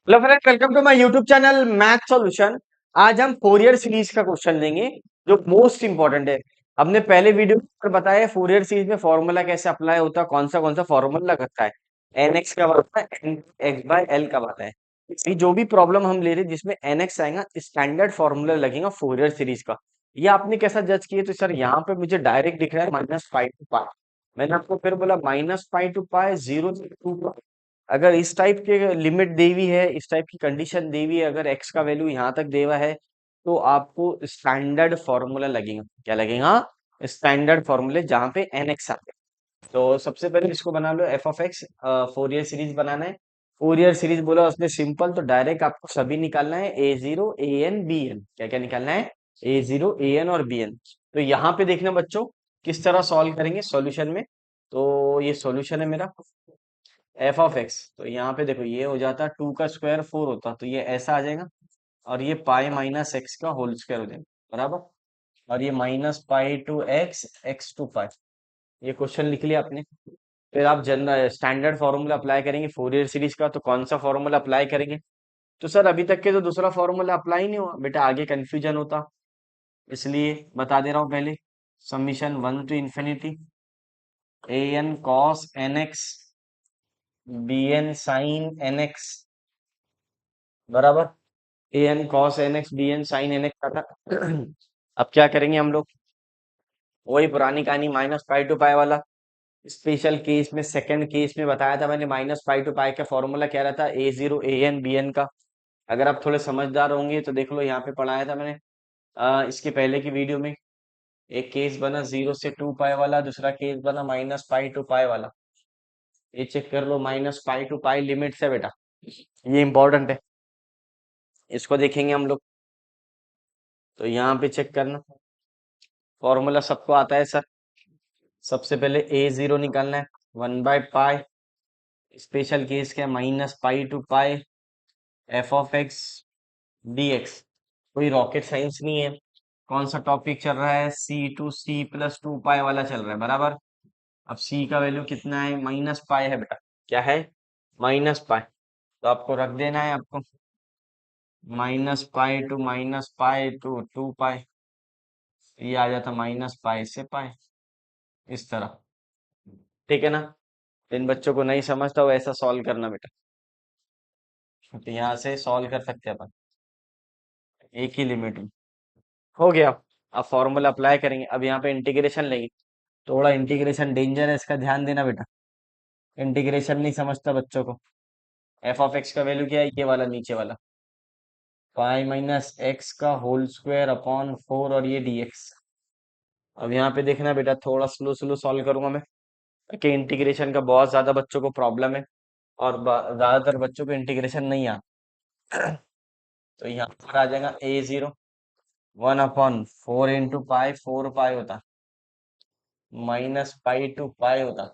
Hello friend, welcome to my YouTube channel math solution. आज हम Fourier series का question लेंगे जो मोस्ट इंपॉर्टेंट है। हमने पहले वीडियो पर बताया फोरियर सीरीज में फॉर्मूला कैसे अप्लाई होता है, कौन सा फॉर्मूला लगता है। एन एक्स कब आता है, एन एक्स बाय एल कब आता है। ये जो भी प्रॉब्लम हम ले रहे हैं जिसमें एन एक्स आएगा, स्टैंडर्ड फॉर्मूला लगेगा फोरियर सीरीज का। ये आपने कैसा जज किया? तो सर यहाँ पे मुझे डायरेक्ट दिख रहा है -π to π। मैंने आपको फिर बोला -π to π, 0 to 2। अगर इस टाइप के लिमिट दी हुई है, इस टाइप की कंडीशन दी हुई है, अगर एक्स का वैल्यू यहाँ तक दे हुआ है, तो आपको स्टैंडर्ड फॉर्मूला लगेगा। क्या लगेगा? स्टैंडर्ड फॉर्मूले जहाँ पे एन एक्स आते हैं। तो सबसे पहले इसको बना लो f of x. Fourier series बनाना है। फोरियर सीरीज बोला उसने सिंपल, तो डायरेक्ट आपको सभी निकालना है, ए zero A N B n. क्या क्या निकालना है? ए जीरो ए एन और बी एन। तो यहाँ पे देखना बच्चों, किस तरह सॉल्व करेंगे सॉल्यूशन में। तो ये सॉल्यूशन है मेरा एफ ऑफ एक्स। तो यहाँ पे देखो, ये हो जाता 2 का स्क्वायर 4 होता, तो ये ऐसा आ जाएगा। और ये पाई माइनस एक्स का होल स्क्वायर हो जाएगा, बराबर। और ये -π to x, x to π। ये क्वेश्चन लिख लिया आपने। फिर आप जनरल स्टैंडर्ड फॉर्मूला अप्लाई करेंगे फोरियर सीरीज का। तो कौन सा फॉर्मूला अप्लाई करेंगे? तो सर अभी तक के तो दूसरा फॉर्मूला अप्लाई नहीं हुआ बेटा, आगे कंफ्यूजन होता, इसलिए बता दे रहा हूँ पहले। Summation 1 to ∞ a n cos n x b n sine n x, बराबर। A n cos n x b n sine n x का था। अब क्या करेंगे हम लोग? वही पुरानी कहानी, -π to π वाला। स्पेशल केस में, सेकंड केस में बताया था मैंने, -π to π का फॉर्मूला क्या रहता है, ए zero A N B n का। अगर आप थोड़े समझदार होंगे तो देख लो, यहाँ पे पढ़ाया था मैंने इसके पहले की वीडियो में। एक केस बना 0 से 2π वाला, दूसरा केस बना -π to π वाला। ये चेक कर लो, -π to π लिमिट है बेटा, ये इंपॉर्टेंट है, इसको देखेंगे हम लोग। तो यहाँ पे चेक करना, फॉर्मूला सबको आता है सर। सबसे पहले ए जीरो निकालना है, 1/π। स्पेशल केस क्या है, -π to π f of x d x. कोई रॉकेट साइंस नहीं है। कौन सा टॉपिक चल रहा है? C to C+2π वाला चल रहा है, बराबर। अब C का वैल्यू कितना है? -π है बेटा। क्या है? -π। तो आपको रख देना है आपको, -π to -π to 2π। ये आ जाता -π से π, इस तरह। ठीक है ना? इन बच्चों को नहीं समझता वो ऐसा सॉल्व करना बेटा। तो यहाँ से सॉल्व कर सकते हैं अपन, एक ही लिमिट में। हो गया। अब फॉर्मूला अप्लाई करेंगे, अब यहाँ पे इंटीग्रेशन लेंगे। थोड़ा इंटीग्रेशन डेंजर है, इसका ध्यान देना बेटा। इंटीग्रेशन नहीं समझता बच्चों को। एफ ऑफ एक्स का वैल्यू क्या है? ये वाला नीचे वाला, पाई माइनस एक्स का होल स्क्वायर अपॉन 4, और ये डीएक्स। अब यहाँ पे देखना बेटा, थोड़ा स्लो स्लो सॉल्व करूंगा मैं, कि इंटीग्रेशन का बहुत ज्यादा बच्चों को प्रॉब्लम है, और ज्यादातर बच्चों को इंटीग्रेशन नहीं आता। तो यहाँ पर आ जाएगा ए जीरो 1/4 into π, 4π होता, -π to π होता,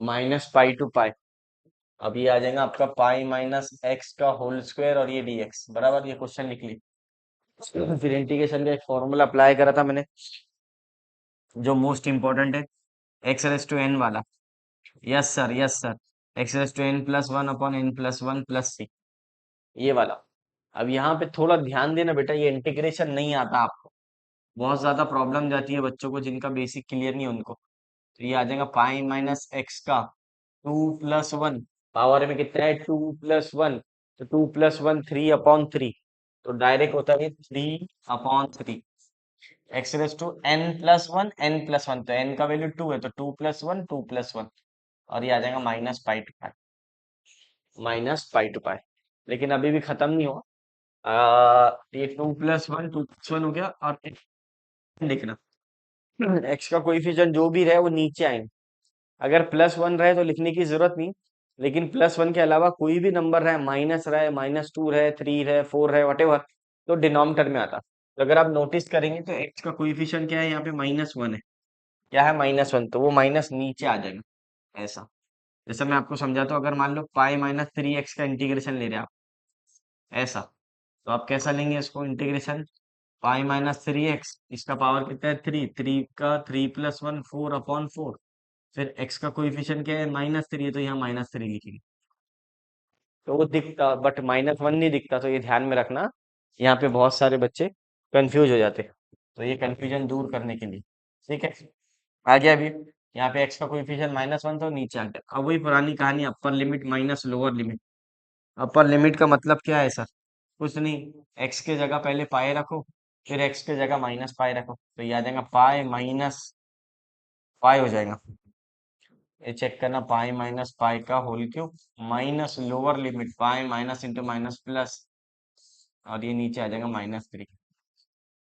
-π to π। अब ये आ जाएगा आपका पाई माइनस एक्स का होल स्क्वायर, और ये डीएक्स, बराबर। ये क्वेश्चन लिख ली। फिर इंटीग्रेशन का एक फॉर्मूला अप्लाई करा था मैंने, जो मोस्ट इंपॉर्टेंट है, एक्स रेस टू एन वाला। Yes sir, yes sir. X raise to n plus one upon n plus one plus c, ये वाला। अब यहाँ पे थोड़ा ध्यान देना बेटा, ये इंटीग्रेशन नहीं आता आपको, बहुत ज्यादा प्रॉब्लम जाती है बच्चों को जिनका बेसिक क्लियर नहीं है उनको। तो ये आ जाएगा पाई माइनस एक्स का 2+1, पावर में कितना है? 2+1। तो 2+1 3/3। तो डायरेक्ट होता है 3/3। एक्स रेस टू n+1 तो n का वैल्यू 2 है, तो 2+1 और ये आ जाएगा -π to π। लेकिन अभी भी खत्म नहीं हुआ। ये 2+1 हो गया, और देखना x का कोएफिशिएंट जो भी रहे वो नीचे आएंगे। अगर +1 रहे तो लिखने की जरूरत नहीं, लेकिन +1 के अलावा कोई भी नंबर रहे, माइनस रहे, -2 रहे, 3 रहे, 4 रहे, वटेवर, तो डिनोमिनेटर में आता। तो अगर आप नोटिस करेंगे तो x का कोएफिशिएंट क्या है? यहाँ पे -1 है। क्या है? -1, तो वो माइनस नीचे आ जाएगा, ऐसा। जैसे मैं आपको समझाता हूँ, अगर मान लो π-3x का इंटीग्रेशन ले रहे हैं आप, ऐसा, तो आप कैसा लेंगे इसको इंटीग्रेशन? π-3x, इसका पावर कितना है? 3, 3 का 3+1 4/4। फिर x का कोएफिशिएंट क्या है? -3 है, तो यहाँ -3 लिखेंगे। तो वो दिखता, बट -1 नहीं दिखता, तो ये ध्यान में रखना। यहाँ पे बहुत सारे बच्चे कंफ्यूज हो जाते हैं, तो ये कंफ्यूजन दूर करने के लिए, ठीक है। आ गया अभी। यहाँ पे एक्स का कोएफिशिएंट -1 तो नीचे आ गया। अब वही पुरानी कहानी, upper limit minus lower limit. Upper limit का मतलब क्या है सर? कुछ नहीं, एक्स के जगह पहले पाए रखो, फिर एक्स के जगह माइनस पाए रखो, तो ये आ जाएगा पाए माइनस पाए हो जाएगा। ये चेक करना, पाई माइनस पाई का whole cube minus lower limit pi minus into minus plus, और ये नीचे आ जाएगा -3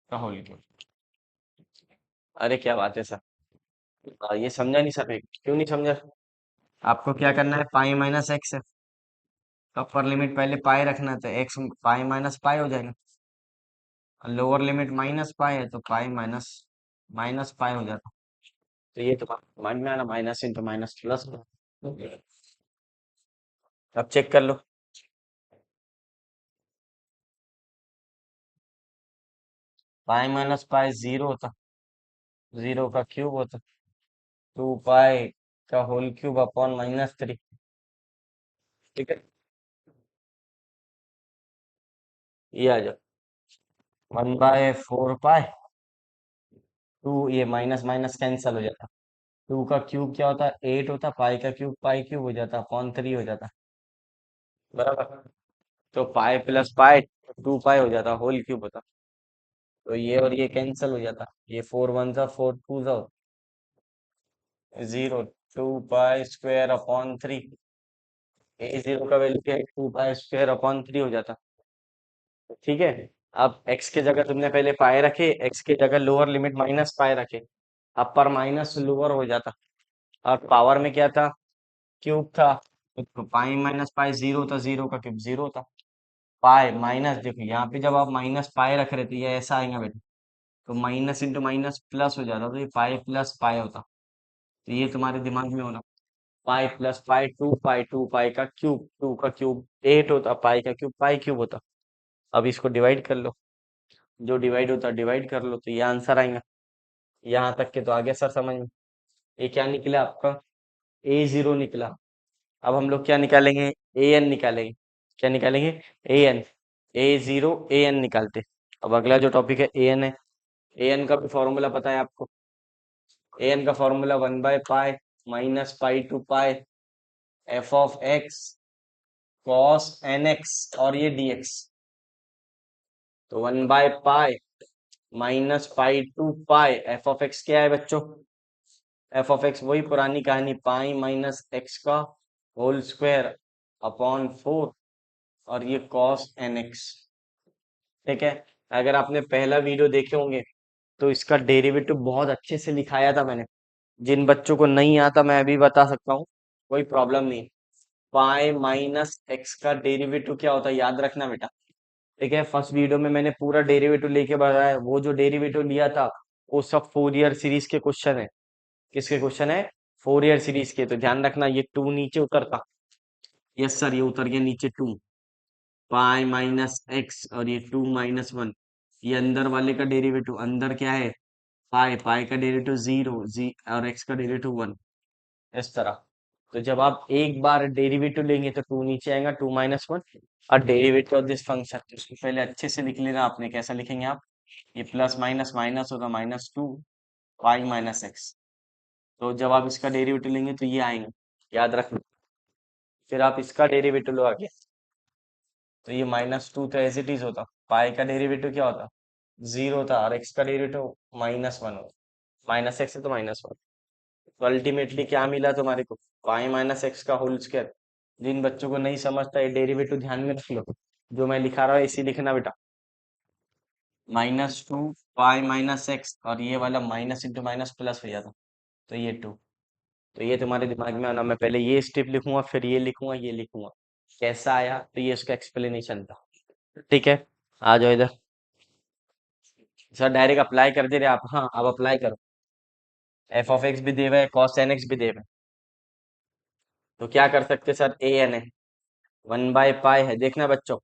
का होल क्यूब। अरे क्या बात है सर, ये समझा नहीं सर, क्यों नहीं समझा? आपको क्या करना है, पाई माइनस एक्स है, अपर लिमिट पहले पाई रखना था, एक्स पाई माइनस पाई हो जाएगा, लोअर लिमिट माइनस पाई है तो पाई माइनस माइनस पाई हो जाता। तो ये तो माइंड में आना, माइनस इंटू माइनस प्लस। अब चेक कर लो, पाई माइनस पाई जीरो होता, जीरो का क्यूब होता, 2 पाई का होल क्यूब अपॉन -3, ठीक है। ये आ जाओ, 1/4 पाई, टू, ये माइनस माइनस कैंसल हो जाता, 2 का क्यूब क्या होता है 8 होता, पाई का क्यूब पाई क्यूब हो जाता, अपॉन 3 हो जाता, बराबर। तो पाई प्लस पाई 2 पाई हो जाता, होल क्यूब होता। तो ये और ये कैंसिल हो जाता, ये 4 1 सा 4 2 सा 0, 2 पाई स्क्वायर अपॉन 3, ए जीरो का वैल्यू क्या है, 2 पाई स्क्वायर अपॉन 3 हो जाता, ठीक है। अब एक्स के जगह तुमने पहले पाए रखे, एक्स के जगह लोअर लिमिट माइनस पाए रखे, अपर माइनस लोअर हो जाता, और पावर में क्या था, क्यूब था, तो पाई माइनस पाई जीरो था, जीरो का क्यूब जीरो था, पाई माइनस, देखो यहाँ पे जब आप माइनस पाए रख रहे थे ये ऐसा आएगा बेटा, तो माइनस इंटू माइनस प्लस हो जाता, तो ये पाई प्लस पाई होता। तो ये तुम्हारे दिमाग में होना, पाई प्लस पाई 2 पाई, 2 पाई का क्यूब, 2 का क्यूब 8 होता, पाई का क्यूब पाई क्यूब होता। अब इसको डिवाइड कर लो, जो डिवाइड होता डिवाइड कर लो, तो ये आंसर आएगा। यहाँ तक के तो आ गया सर समझ में। ये क्या निकला आपका, A0 निकला। अब हम लोग क्या निकालेंगे, AN निकालेंगे। क्या निकालेंगे, AN, A0 AN निकालते। अब अगला जो टॉपिक है AN है, AN का भी फॉर्मूला पता है आपको, AN का फॉर्मूला 1/पाई minus pi to pi f of x cos NX, और ये DX। तो 1/पाई minus pi to pi f of x क्या है बच्चों, एफ ऑफ एक्स वही पुरानी कहानी, पाई माइनस एक्स का होल स्क्वायर अपॉन 4, और ये कॉस NX, ठीक है। अगर आपने पहला वीडियो देखे होंगे तो इसका डेरिवेटिव बहुत अच्छे से लिखाया था मैंने, जिन बच्चों को नहीं आता मैं अभी बता सकता हूँ, कोई प्रॉब्लम नहीं। पाई माइनस एक्स का डेरिवेटिव क्या होता है याद रखना बेटा, ठीक है। फर्स्ट वीडियो में मैंने पूरा डेरिवेटिव लेके बताया, वो जो डेरिवेटिव लिया था वो सब फोरियर सीरीज के क्वेश्चन है। किसके क्वेश्चन है, फोरियर सीरीज के, तो ध्यान रखना ये 2 नीचे उतरता, यस सर ये उतर गया नीचे 2, पाई माइनस एक्स, और ये 2 - 1, ये अंदर वाले का डेरिवेटिव, अंदर क्या है पाई, पाई का डेरिवेटिव 0 जी, और एक्स का डेरिवेटिव 1, इस तरह। तो जब आप एक बार डेरिवेटिव लेंगे तो 2 नीचे आएगा, 2 - 1, और डेरिवेटिव ऑफ दिस फंक्शन, इसको पहले अच्छे से लिख लेना आपने, कैसा लिखेंगे आप, ये प्लस माइनस माइनस होगा, -2 पाई माइनस एक्स। तो जब आप इसका डेरिवेटिव लेंगे तो ये आएंगे, याद रखना। फिर आप इसका डेरिवेटिव लो आगे, तो ये -2 तो एज इट इज होता, पाई का डेरिवेटिव क्या होता 0 था, और एक्स का डेरिवेटिव -1 होता, माइनस एक्स है तो -1। तो अल्टीमेटली क्या मिला तुम्हारे को, पाई माइनस एक्स का होल स्क्वायर। जिन बच्चों को नहीं समझता ये डेरिवेटिव ध्यान में रख लो, जो मैं लिखा रहा हूँ इसी लिखना बेटा, -2 पाई माइनस एक्स, और ये वाला माइनस इंटू माइनस प्लस हो जाता, तो ये 2। तो ये तुम्हारे दिमाग में आना, मैं पहले ये स्टेप लिखूंगा, फिर ये लिखूंगा, ये लिखूंगा, कैसा आया तो ये उसका एक्सप्लेनेशन था, ठीक है। आ जाओ इधर, सर डायरेक्ट अप्लाई कर दे रहे आप, हाँ अब अप्लाई करो। एफ ऑफ एक्स भी दे हुआ है, कॉस एन एक्स भी दे हुआ है, तो क्या कर सकते सर, ए एन है, 1/पाई है, देखना बच्चों,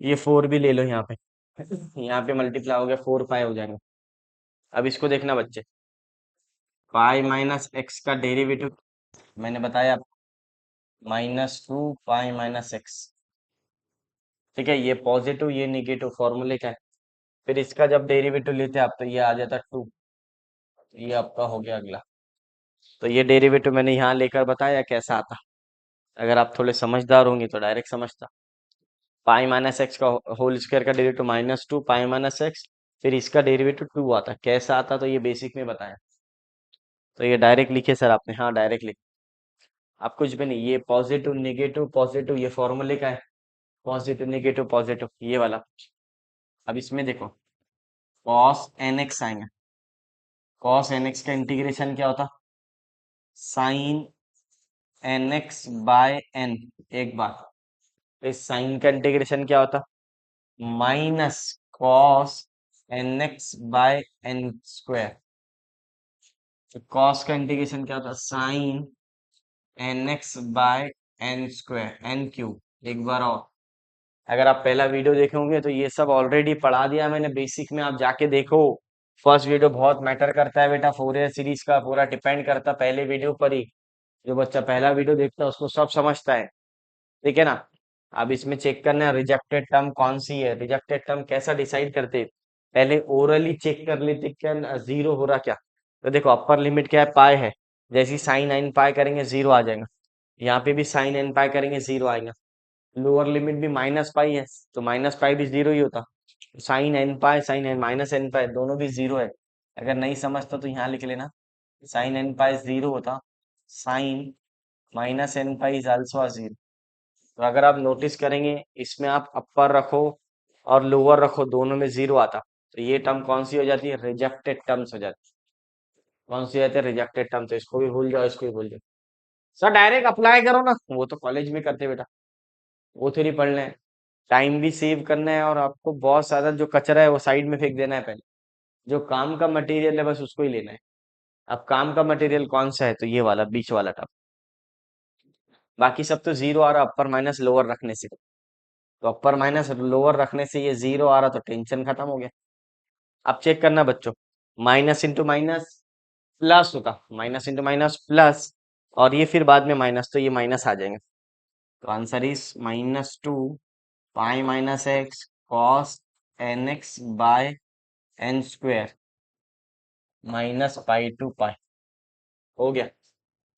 ये 4 भी ले लो यहाँ पे, यहाँ पे मल्टीप्लाई हो गया 4 पाई हो जाएगा। अब इसको देखना बच्चे, पाई माइनस एक्स का डेरिवेटिव मैंने बताया, -2 पाई - x। ठीक है, ये पॉजिटिव ये निगेटिव फॉर्मूले का है। फिर इसका जब डेरिवेटिव लेते हैं आप तो ये आ जाता 2। ये आपका हो गया अगला। तो ये डेरिवेटिव मैंने यहाँ लेकर बताया कैसा आता। अगर आप थोड़े समझदार होंगे तो डायरेक्ट समझता। पाई - x का होल स्क्वायर का डेरिवेटिव -2 पाई - x। फिर इसका डेरिवेटिव 2 आता। कैसा आता तो ये बेसिक में बताया। तो ये डायरेक्ट लिखे सर आपने? हाँ डायरेक्ट लिखे। आप कुछ भी नहीं, ये पॉजिटिव निगेटिव पॉजिटिव ये फॉर्मूले का है। पॉजिटिव निगेटिव पॉजिटिव ये वाला। अब इसमें देखो cos nx आएंगे। cos nx का इंटीग्रेशन क्या होता? Sine nx by n। एक बार इस साइन का इंटीग्रेशन क्या होता? Minus cos nx by n square. तो कॉस का इंटीग्रेशन क्या होता? Sine nx by n square n cube. एक बार और, अगर आप पहला वीडियो देखे होंगे तो ये सब ऑलरेडी पढ़ा दिया मैंने बेसिक में, आप जाके देखो। फर्स्ट वीडियो बहुत मैटर करता है बेटा, फोरियर सीरीज का पूरा डिपेंड करता है पहले वीडियो पर ही। जो बच्चा पहला वीडियो देखता है उसको सब समझता है। ठीक है ना? अब इसमें चेक करना है रिजेक्टेड टर्म कौन सी है। रिजेक्टेड टर्म कैसा डिसाइड करते? पहले ओरली चेक कर लेते क्या जीरो हो रहा क्या। तो देखो अपर लिमिट क्या है? पाई है। जैसे साइन एन पाई करेंगे जीरो आ जाएगा। यहाँ पे भी साइन एन पाई करेंगे जीरो आएगा। लोअर लिमिट भी माइनस पाई है तो माइनस पाई भी जीरो ही होता। Sine n pi sine n minus n pi दोनों भी जीरो है। अगर नहीं समझता तो यहाँ लिख लेना, साइन एन पाई जीरो होता। Sine minus n pi is also zero. तो अगर आप नोटिस करेंगे इसमें आप अपर रखो और लोअर रखो दोनों में जीरो आता। तो ये टर्म कौन सी हो जाती है? रिजेक्टेड टर्म्स हो जाती है। कौन सी होती है? Rejected term. तो इसको भी भूल जाओ इसको भी भूल जाओ। सर डायरेक्ट अप्लाई करो ना, वो तो कॉलेज में करते बेटा, वो थोड़ी पढ़ना है। टाइम भी सेव करना है और आपको बहुत सारा जो कचरा है वो साइड में फेंक देना है पहले। जो काम का मटेरियल है बस उसको ही लेना है। अब काम का मटेरियल कौन सा है? तो ये वाला बीच वाला टर्म। बाकी सब तो जीरो आ रहा अपर माइनस लोअर रखने से। तो अपर माइनस लोअर रखने से ये जीरो आ रहा तो टेंशन खत्म हो गया। अब चेक करना बच्चों, माइनस इंटू माइनस प्लस होगा, माइनस इंटू माइनस प्लस, और ये फिर बाद में माइनस तो ये माइनस आ जाएंगे। तो answer is -2 pi - x cos nx by n square -पाई/2 हो गया।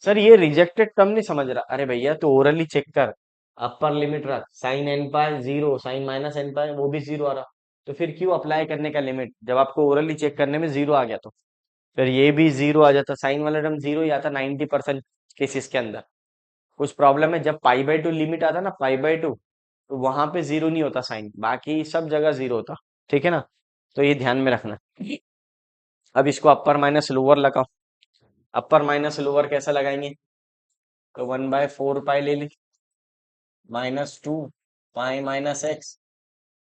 सर ये रिजेक्टेड टर्म नहीं समझ रहा, अरे भैया तो ओरली चेक कर। अपर लिमिट रख, sine n pi zero, sine minus n pi वो भी जीरो आ रहा। तो फिर क्यों अप्लाई करने का लिमिट जब आपको ओरली चेक करने में जीरो आ गया तो? फिर ये भी जीरो आ जाता, साइन वाला टर्म जीरो ही आता 90% केसेस के अंदर। कुछ प्रॉब्लम है जब पाई/2 लिमिट आता ना, पाई/2 तो वहां पे जीरो नहीं होता साइन, बाकी सब जगह जीरो होता। ठीक है ना? तो ये ध्यान में रखना। अब इसको अपर माइनस लोअर लगाओ। अपर माइनस लोअर कैसा लगाएंगे? तो 1/4 पाई ले ली, -2 pi - x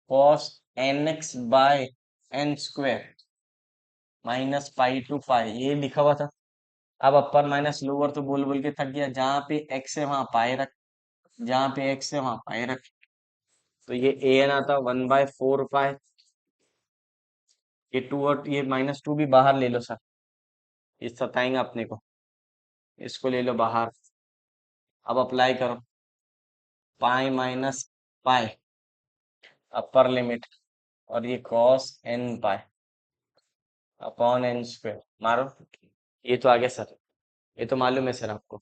cos nx by n square -पाई/2 ये लिखा हुआ था। अब अपर माइनस लोअर तो बोल बोल के थक गया, जहां पे x है वहां पाए रख, जहां पे x है वहां पाए रख। तो ये an आता 1/4 पाई। ये टू और ये -2 भी बाहर ले लो सर, ये सताएंगे अपने को। इसको ले लो बाहर। अब अप्लाई करो, पाई - पाई अपर लिमिट, और ये cos n pi upon n square मारो। ये तो आ गया सर, ये तो मालूम है सर आपको।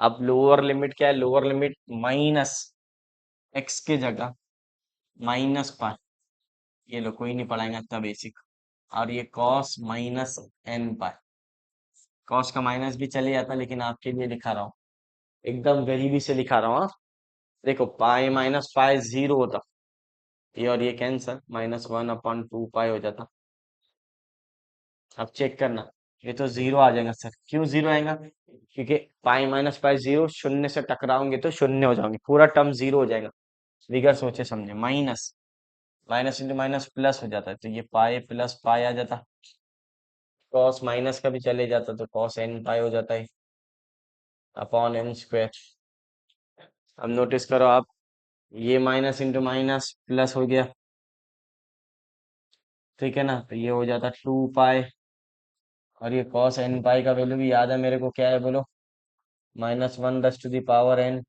अब लोअर लिमिट क्या है? लोअर लिमिट माइनस एक्स के जगह -पाई। ये लो, कोई नहीं पढ़ाएंगे इतना बेसिक। और ये कॉस -n पाई। कॉस का माइनस भी चले जाता लेकिन आपके लिए लिखा रहा हूँ, एकदम गरीबी से लिखा रहा हूँ। हाँ? देखो पाई माइनस पाई जीरो होता, ये और ये कैंसर, -1/2 पाई हो जाता। अब चेक करना, ये तो जीरो आ जाएगा सर। क्यों जीरो आएगा? क्योंकि पाई माइनस पाई जीरो, शून्य से टकराओगे तो शून्य हो जाओगे, पूरा टर्म जीरो हो जाएगा। बिगर सोचे समझे, minus minus into minus plus हो जाता है, तो ये पाई प्लस पाई आ जाता। कॉस माइनस का भी चले जाता तो कॉस n पाई हो जाता है अपॉन n स्क्वायर। अब नोटिस करो आप, ये माइनस इंटू माइनस प्लस हो गया। ठीक है ना? तो ये हो जाता 2 पाई, और ये कॉस n पाई का वैल्यू भी याद है मेरे को, क्या है बोलो? -1 10 to the power n।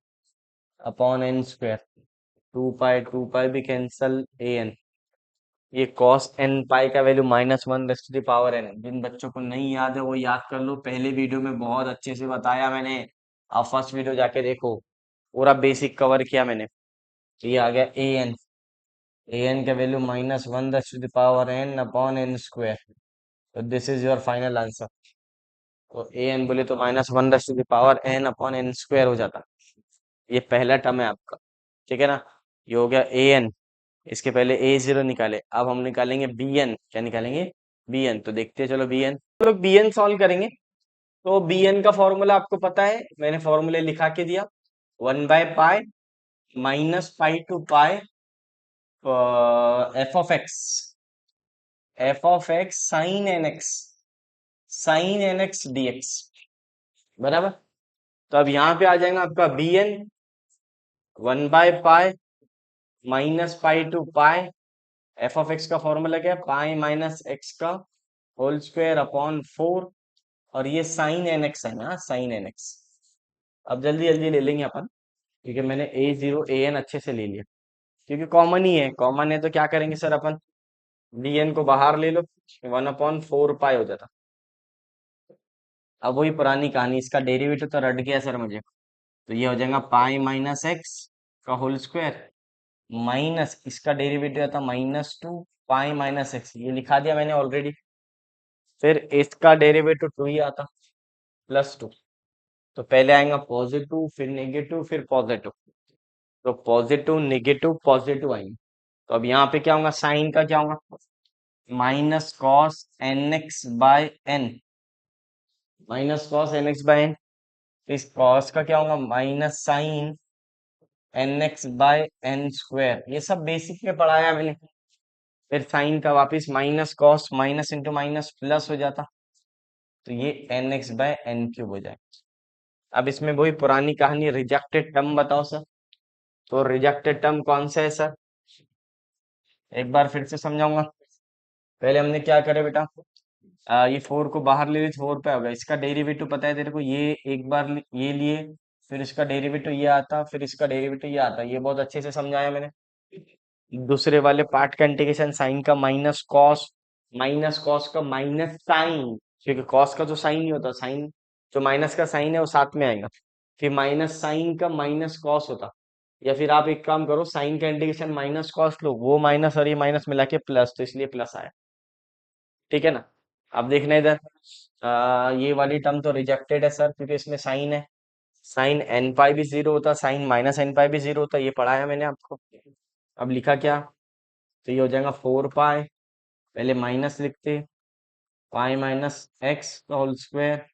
Upon n square, 2 pi भी कैंसल, ए एन। ये कॉस एन पाई का value -1 raise to the power n. जिन बच्चों को नहीं याद है वो याद कर लो, पहले वीडियो में बहुत अच्छे से बताया मैंने। आप फर्स्ट वीडियो जाके देखो, पूरा बेसिक कवर किया मैंने। तो ये आ गया ए एन का value -1 raise to the power n upon n square. तो this is your final answer. तो ए एन बोले तो -1 raise to the power n upon n square हो जाता। ये पहला टर्म है आपका, ठीक है ना। ये हो गया ए एन। इसके पहले ए जीरो निकाले, अब हम निकालेंगे बी एन। क्या निकालेंगे? B n. तो देखते हैं, चलो बी एन, हम लोग बी एन सॉल्व करेंगे। तो बी एन का फॉर्मूला आपको पता है, मैंने फॉर्मूले लिखा के दिया। 1/पाई -पाई to pi f of x sine n x d x, बराबर। तो अब यहाँ पे आ जाएगा आपका बी एन 1/पाई -पाई to pi. F of x का फॉर्मूला क्या है? पाई माइनस एक्स का होल स्क्वायर अपॉन 4। और ये साइन एन एक्स है ना, साइन एन एक्स। अब जल्दी जल्दी ले लेंगे अपन, क्योंकि मैंने ए जीरो ए एन अच्छे से ले लिया, क्योंकि कॉमन ही है। कॉमन है तो क्या करेंगे सर अपन, डी एन को बाहर ले लो, 1/4 पाई हो जाता। अब वही पुरानी कहानी, इसका डेरिवेटिव तो रट गया सर मुझे। तो ये हो जाएगा पाई माइनस एक्स का होल स्क्वायर माइनस इसका डेरिवेटिव आता -2 पाई माइनस एक्स, ये लिखा दिया मैंने ऑलरेडी। फिर इसका डेरिवेटिव 2 ही आता, +2। तो पहले आएगा पॉजिटिव, फिर नेगेटिव, फिर पॉजिटिव। तो पॉजिटिव नेगेटिव पॉजिटिव आएंगे। तो अब यहाँ पे क्या होगा, साइन का क्या होगा, -cos nx/n, -cos nx/n। इस cos का क्या होगा, -sin nx/n²। ये सब बेसिक में पढ़ाया मैंने। फिर साइन का वापिस minus cos, minus into minus plus हो जाता। तो ये nx/n³ हो जाए। अब इसमें वही पुरानी कहानी, रिजेक्टेड टर्म बताओ सर। तो रिजेक्टेड टर्म कौन सा है सर, एक बार फिर से समझाऊंगा। पहले हमने क्या करे बेटा, ये 4 को बाहर ले ली, 4 पे होगा। इसका डेरिवेटिव पता है तेरे को, ये एक बार ये लिए, फिर इसका डेरिवेटिव ये आता, फिर इसका डेरिवेटिव ये आता। ये बहुत अच्छे से समझाया मैंने। दूसरे वाले पार्ट का इंटीग्रेशन, साइन का माइनस कॉस का माइनस साइन, क्योंकि कॉस का तो साइन नहीं होता, साइन जो माइनस का साइन है वो साथ में आएगा। फिर माइनस साइन का माइनस कॉस होता। या फिर आप एक काम करो, साइन का इंटीग्रेशन माइनस कॉस लो, वो माइनस और ये माइनस मिला के प्लस, तो इसलिए प्लस आया। ठीक है ना। अब देखना इधर, ये वाली टर्म तो रिजेक्टेड है सर, क्योंकि इसमें साइन है। साइन एन पाई भी जीरो होता, साइन माइनस एन पाई भी जीरो होता, ये पढ़ाया मैंने आपको। अब लिखा क्या, तो ये हो जाएगा 4 पाई, पहले माइनस लिखते, पाई माइनस एक्स का होल स्क्वायर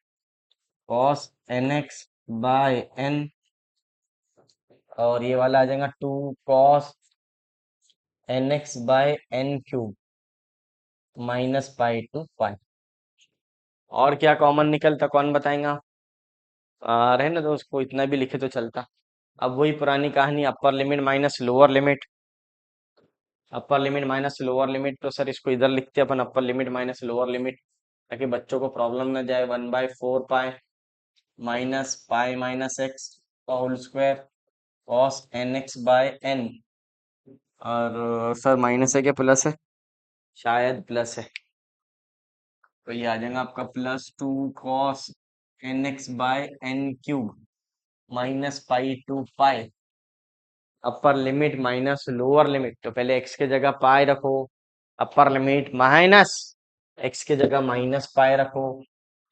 कॉस nx/n। और ये वाला आ जाएगा 2 cos nx/n³ -पाई टू पाई। और क्या कॉमन निकलता, कौन बताएगा? रहने दो उसको, इतना भी लिखे तो चलता। अब वही पुरानी कहानी, upper limit minus lower limit. Upper limit minus lower limit, तो सर इसको इधर लिखते हैं अपन, upper limit minus lower limit, ताकि बच्चों को प्रॉब्लम ना जाए। 1/4 pi minus pi minus x का होल स्क्वायर कॉस nx/n। और सर माइनस है क्या प्लस है? शायद प्लस है। तो ये आ जाएगा आपका +2 cos nx/n³ -pi to pi. Upper limit minus lower limit, तो पहले x के जगह पाई रखो, अपर लिमिट माइनस x के जगह माइनस पाई रखो।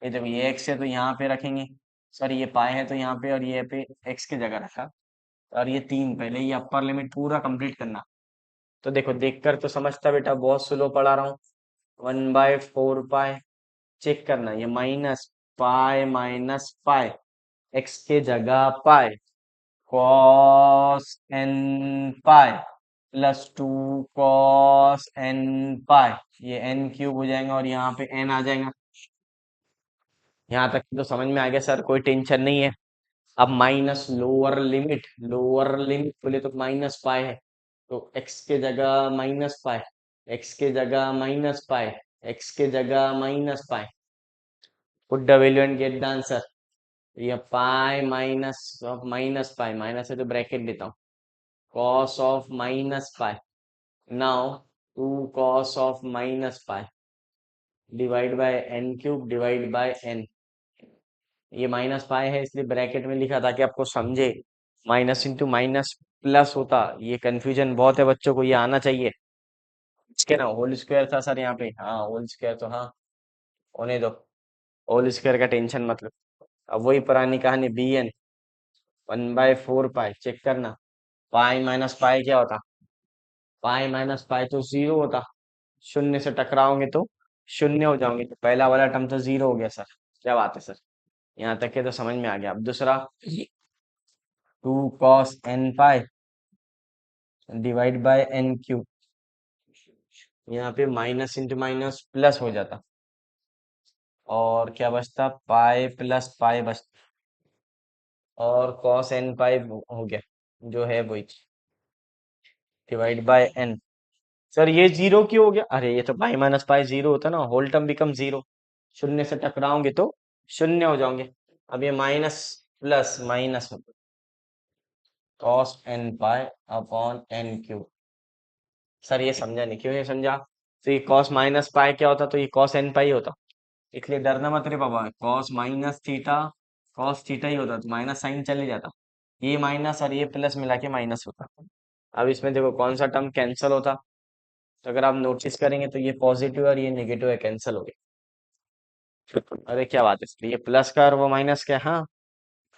ये जब ये x है तो यहाँ पे रखेंगे, सॉरी ये पाई है तो यहाँ पे, और ये पे x की जगह रखा। और ये 3, पहले ये अपर लिमिट पूरा कंप्लीट करना। तो देखो, देखकर तो समझता बेटा, बहुत स्लो पढ़ा रहा हूँ। 1/4 पाई, चेक करना, ये माइनस पाई x के जगह पाई cos n पाई +2 cos n पाई, ये n³ हो जाएगा और यहाँ पे n आ जाएगा। यहाँ तक तो समझ में आ गया सर, कोई टेंशन नहीं है। अब माइनस लोअर लिमिट बोले तो -पाई है, तो x के जगह -पाई, x के जगह -पाई, x के जगह -पाई, put the value and get the answer. ये पाई माइनस पाई, माइनस है तो ब्रैकेट देता हूँ, cos of minus pi, now 2 cos of -pi divide by n cube divide by n. ये माइनस पाई है इसलिए ब्रैकेट में लिखा ताकि आपको समझे, माइनस इंटू माइनस प्लस होता, ये कंफ्यूजन बहुत है बच्चों को, ये आना चाहिए। इसके ना होल स्क्वायर था सर यहाँ पे, हाँ होल स्क्वायर तो हाँ होने दो, होल स्क्वायर का टेंशन मतलब। अब वही पुरानी कहानी, बी एन 1/4 पाई, चेक करना, पाई माइनस पाई क्या होता, पाई माइनस पाई तो जीरो होता, शून्य से टकराओगे तो शून्य हो जाओगे, तो पहला वाला टर्म तो जीरो हो गया सर। क्या बात है सर, यहाँ तक के तो समझ में आ गया। अब दूसरा, 2 cos n pi divide by n cube, यहाँ पे माइनस इंटू माइनस प्लस हो जाता, और क्या बचता, पाई प्लस पाई बचता, और cos n पाई हो गया, जो है वही डिवाइड बाय n। सर ये जीरो क्यों हो गया, अरे ये तो पाई माइनस पाई जीरो होता ना, होल टर्म बिकम जीरो, शून्य से टकराओगे तो शून्य हो जाओगे। अब ये माइनस प्लस माइनस होता, cos n pi upon n cube. Sir ये समझा नहीं, क्यों नहीं समझा, तो ये cos माइनस पाई क्या होता, तो ये cos n पाई होता, इसलिए डरना मत रे बाबा, cos minus theta cos theta ही होता, तो माइनस साइन चले जाता, ये माइनस और ये प्लस मिला के माइनस होता। अब इसमें देखो कौन सा टर्म कैंसिल होता, तो अगर आप नोटिस करेंगे तो ये पॉजिटिव और ये नेगेटिव है, कैंसिल हो गए। अरे क्या बात है, ये प्लस का और वो माइनस का, हाँ।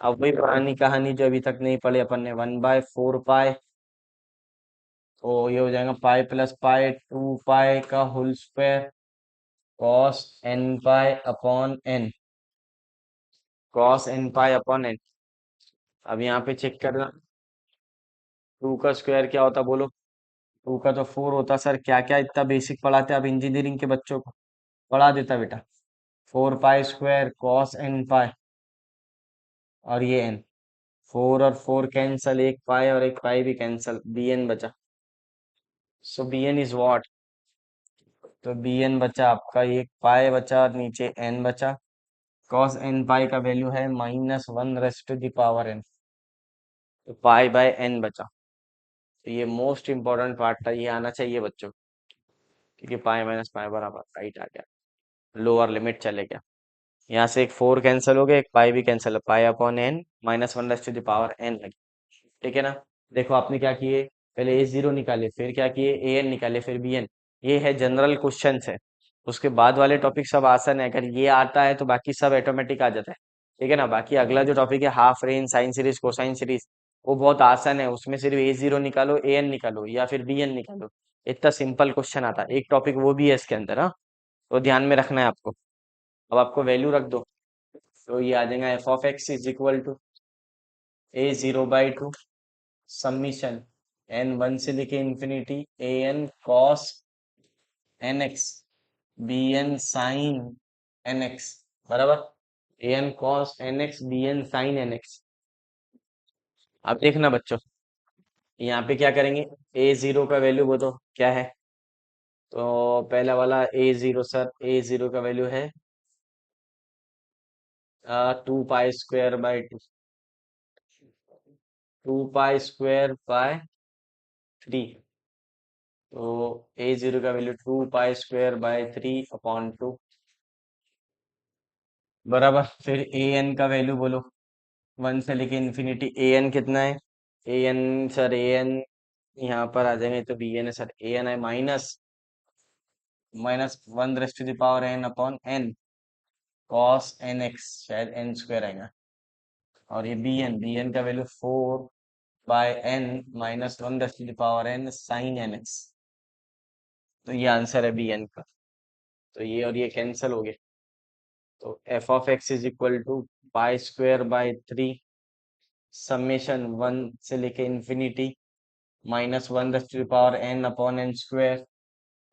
अब वही पुरानी कहानी जो अभी तक नहीं पढ़ी अपन ने, 1/4 पाई, तो ये हो जाएगा पाई प्लस पाई 2 पाई का whole square, cos n pi upon n, cos n pi upon n. अब यहाँ पे चेक करना, 2 का स्क्वायर क्या होता बोलो, 2 का तो 4 होता। सर क्या क्या इतना बेसिक पढ़ाते हैं आप इंजीनियरिंग के बच्चों को, पढ़ा देता बेटा। 4 पाई स्क्वायर कॉस एन पाई, और ये एन, 4 और 4 कैंसल, एक पाई और एक पाई भी कैंसल, बी एन बचा। सो बी एन इज वॉट, तो बी एन बचा आपका, एक पाई बचा और नीचे एन बचा। कॉस एन पाई का वैल्यू है -1 raised to the power n, तो पाई बाय एन बचा। तो ये मोस्ट इंपॉर्टेंट पार्ट था, ये आना चाहिए बच्चों, क्योंकि पाई माइनस पाई बराबर राइट आ गया, लोअर लिमिट चले गया। यहाँ से एक 4 कैंसिल हो गया, एक पाई भी कैंसिल है, pi upon n -1 raised to the power n लगी। ठीक है ना। देखो आपने क्या किए, पहले A0 निकाले, फिर क्या किए, एन निकाले, फिर बी एन। ये है जनरल क्वेश्चन है, उसके बाद वाले टॉपिक सब आसान है, अगर ये आता है तो बाकी सब ऑटोमेटिक आ जाता है। ठीक है ना। बाकी अगला जो टॉपिक है half range, sine series, cosine series, वो बहुत आसान है, उसमें सिर्फ A0 निकालो, एन निकालो या फिर बी एन निकालो, इतना सिंपल क्वेश्चन आता है। एक टॉपिक वो भी है इसके अंदर, हाँ, तो ध्यान में रखना है आपको। अब आपको वैल्यू रख दो, तो ये आ जाएगा f(x) is equal to A0/2 summation n 1 से लेके infinity an cos nx bn sin nx, बराबर, an cos nx bn sin nx। अब देखना बच्चों, यहाँ पे क्या करेंगे, A0 का वैल्यू वो तो क्या है, तो पहला वाला A0, सर A0 का वैल्यू है 2 पाई square bye 2, 2 pi square by 3, तो A0 का वैल्यू 2 पाई स्क्वायर बाय 3/2, बराबर। फिर ए एन का वैल्यू बोलो, 1 से लेके इंफिनिटी, ए एन कितना है, a n, sir a n यहाँ पर आ जाएंगे तो बी एन है सर, ए एन है -1 raised to the power n upon n cos n x, शायद n स्क्वायर आएगा, और ये बी एन का value 4/n -1 raised to the power n sine n x. तो ये आंसर है बी एन का, तो ये और ये कैंसिल हो गए, तो f(x) is equal to pi square by 3 summation 1 से लेके infinity -1 raised to the power n upon n square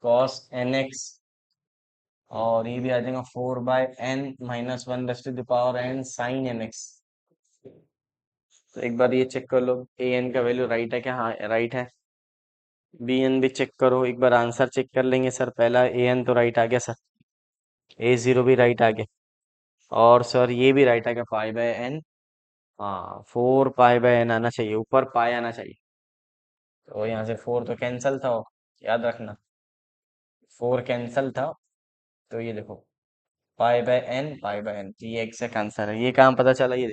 cos n x, और ये भी आ जाएगा 4/n -1 raised to the power n sine n x. तो एक बार ये चेक कर लो, ए एन का वैल्यू राइट है क्या, हाँ राइट है। बी एन भी चेक करो, एक बार आंसर चेक कर लेंगे सर, पहला ए एन तो राइट आ गया सर, A0 भी राइट आ गया। और सर ये भी राइट है कि पाई बाय एन, हाँ 4 पाई बाय एन आना चाहिए, ऊपर पाई आना चाहिए। तो यहाँ से 4 तो कैंसल था, याद रखना 4 कैंसल था। तो ये देखो पाई बाय एन, ये एग्जैक्ट आंसर है। ये कहाँ पता चला, ये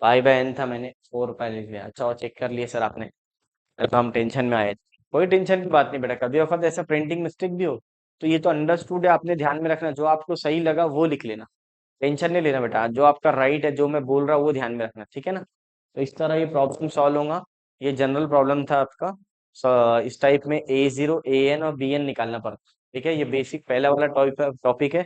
पाई बाय एन था, मैंने 4 पाई लिख लिया। अच्छा और चेक कर लिए सर आपने, तो हम टेंशन में आए थे। कोई टेंशन की बात नहीं बेटा, कभी वक्त ऐसा प्रिंटिंग मिस्टेक भी हो तो ये तो अंडरस्टूड है, आपने ध्यान में रखना, जो आपको सही लगा वो लिख लेना। टेंशन नहीं लेना बेटा, जो आपका राइट है, जो मैं बोल रहा हूँ वो ध्यान में रखना, ठीक है ना। तो इस तरह ये प्रॉब्लम सॉल्व होगा। ये जनरल प्रॉब्लम था आपका। इस टाइप में A0 AN और BN निकालना पड़ता है, ठीक है। ये बेसिक पहला वाला टॉपिक है।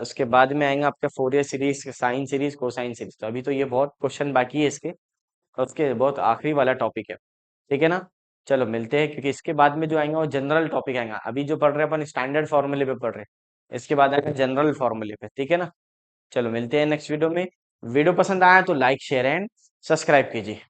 उसके बाद में आएंगे आपका Fourier series, sine series, cosine series. तो अभी तो ये बहुत क्वेश्चन बाकी है इसके, और उसके बहुत आखिरी वाला टॉपिक है, ठीक है ना। चलो मिलते हैं, क्योंकि इसके बाद में जो आएंगे वो जनरल टॉपिक आएंगा। अभी जो पढ़ रहे हैं अपन स्टैंडर्ड फॉर्मूले पे पढ़ रहे हैं, इसके बाद आएगा जनरल फॉर्मूले पे, ठीक है ना। चलो मिलते हैं नेक्स्ट वीडियो में। वीडियो पसंद आया तो लाइक शेयर एंड सब्सक्राइब कीजिए।